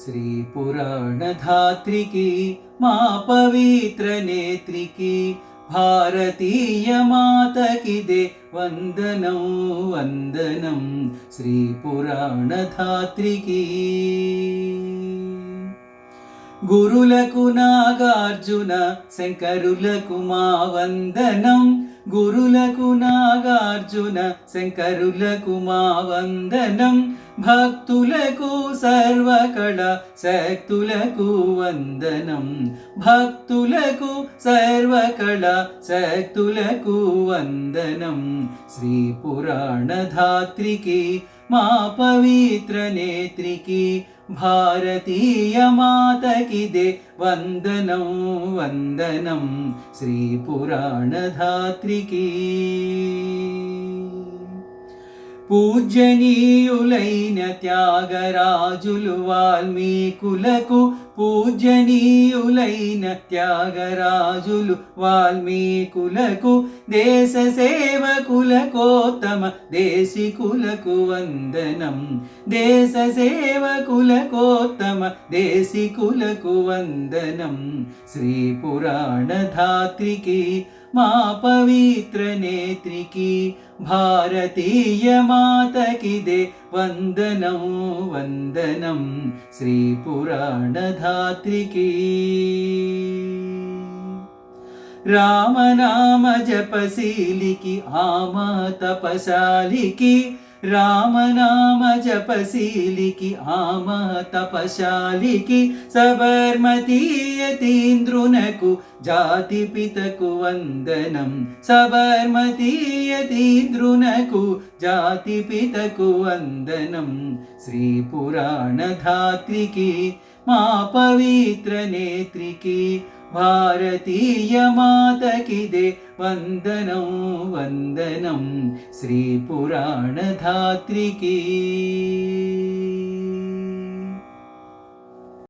శ్రీ పురాణధాత్రికి మా పవిత్ర నేత్రికి భారతీయ మాతకిదే వందనం వందనం. శ్రీ పురాణధాత్రికి గురులకు నాగార్జున శంకరులకు మా వందనం. గురులకు నాగార్జున శంకరులకు మా వందనం. భక్తులకు సర్వకళ శక్తులకు వందనం. భక్తులకు సర్వకళ శక్తులకు వందనం. శ్రీ పురాణధాత్రికి మా పవిత్ర నేత్రికి భారతీయ మాతకిదే వందనం వందనం. శ్రీ పురాణధాత్రికి పూజనీయులైన త్యాగరాజులు వాల్మీకులకు పూజనీయులైన త్యాగరాజులు వాల్మీకులకు దేశ సేవకులకోత్తమ దేశికులకు వందనం. దేశ సేవకులకోత్తమ దేశికులకు వందనం. శ్రీ పురాణధాత్రికి మా పవిత్ర నేత్రికి భారతీయ మాతకిదే వందనం వందనం. శ్రీ పురాణధాత్రికి రామనామ జపశీలికి ఆమా తపశాలికి రామనామ జపశీలికి ఆమా తపశాలికి సబర్మతీ యతీంద్రునకు జాతి పితకు వందనం. సబర్మతీ యతీంద్రునకు జాతి పితకు వందనం. శ్రీ పురాణధాత్రికి మా పవిత్ర నేత్రికి భారతీయ మాతకిదే వందనం వందనం. శ్రీ పురాణధాత్రికి